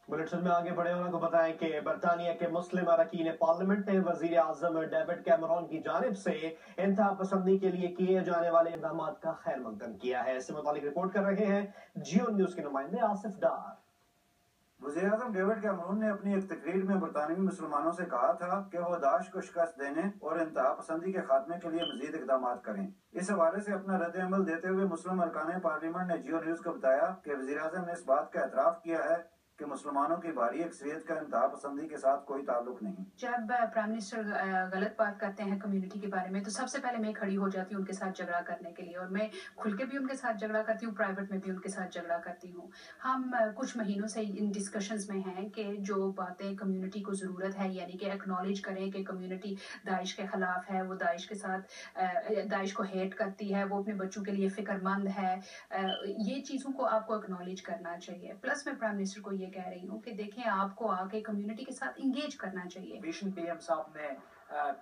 Bulletin में आगे बढ़े उनको बताएं कि बरतानिया के मुस्लिम अरकान पार्लियामेंट ने वजीर आजम डेविड कैमरॉन की जानिब से इंतहा पसंदी के लिए किए जाने वाले इक़दाम का खैर मकदम किया है। इससे मुतालिक रिपोर्ट कर रहे हैं जियो न्यूज के नुमाइंदे आसिफ डार। वज़ीर आज़म डेविड कैमरून ने अपनी एक तकरीर में बरतानवी मुसलमानों से कहा था कि वो दाश को शिकस्त देने और इंतहा पसंदी के खात्मे के लिए मजीद इक़दाम करें। इस हवाले से अपना रद्द अमल देते हुए मुस्लिम अरकान पार्लियामेंट ने जियो न्यूज को बताया कि वज़ीर आज़म ने इस बात का एतराफ़ किया है कि मुसलमानों की भारी अक्सरियत का इंतहा पसंदी के साथ कोई ताल्लुक नहीं। जब प्राइम मिनिस्टर गलत बात करते हैं कम्युनिटी के बारे में तो सबसे पहले मैं खड़ी हो जाती हूँ उनके साथ झगड़ा करने के लिए, और मैं खुल के भी उनके साथ झगड़ा करती हूँ, प्राइवेट में भी उनके साथ झगड़ा करती हूँ। हम कुछ महीनों से इन डिस्कशंस में हैं कि जो बातें कम्युनिटी को ज़रूरत है, यानी कि एक्नॉलेज करें कि कम्युनिटी दाइश के ख़िलाफ़ है, वो दाइश के साथ दाइश को हेट करती है, वो अपने बच्चों के लिए फ़िक्रमंद है। ये चीज़ों को आपको एक्नॉलेज करना चाहिए। प्लस मैं प्राइम मिनिस्टर को ये कह रही हूँ कि देखें, आपको आके कम्युनिटी के साथ इंगेज करना चाहिए। विजन पीएम साहब ने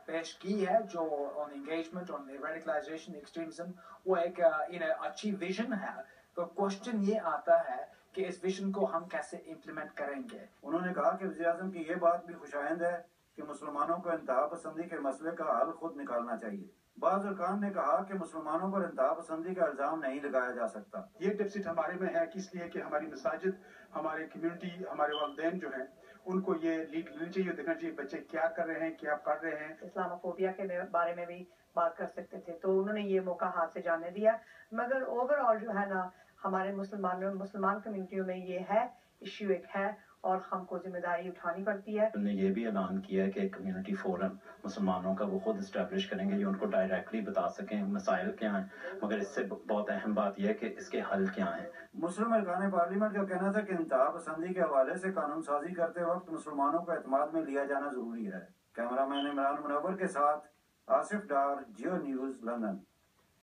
पेश की है जो on engagement on radicalization extremism, वो एक अच्छी विजन है। तो क्वेश्चन ये आता है कि इस विजन को हम कैसे इम्प्लीमेंट करेंगे। उन्होंने कहा कि वज़ीर आज़म की ये बात भी खुशाइंद है कि मुसलमानों को इंतहा पसंदी के मसले का हल खुद निकालना चाहिए। बाज़ अरकान ने कहा कि मुसलमानों पर इंतहा पसंदी का इल्ज़ाम नहीं लगाया जा सकता। ये डेफिसिट हमारे में है, इसलिए कि हमारी मसाजिद, हमारे कम्युनिटी, हमारे वालिदैन जो हैं उनको ये लीड लेनी चाहिए, देखना चाहिए बच्चे क्या कर रहे हैं, क्या पढ़ रहे हैं। इस्लामोफोबिया के बारे में भी बात कर सकते थे, तो उन्होंने ये मौका हाथ से जाने दिया। मगर ओवरऑल जो है ना, हमारे मुसलमान कम्युनिटियों में ये है इश्यू एक है और हमको जिम्मेदारी उठानी पड़ती है। उन्होंने ये भी ऐलान किया है कि कम्युनिटी फोरम मुसलमानों का वो खुद इस्टेब्लिश करेंगे, ये उनको डायरेक्टली बता सकें मसाइल क्या हैं, मगर इससे बहुत अहम बात यह है कि इसके हल क्या हैं। मुस्लिम अरकान पार्लियामेंट का कहना था कि इंतहा पसंदी के हवाले से कानून साजी करते वक्त मुसलमानों को एतमाद में लिया जाना जरूरी है। कैमरामैन इमरान मुनव्वर के साथ आसिफ डार, जियो न्यूज, लंदन।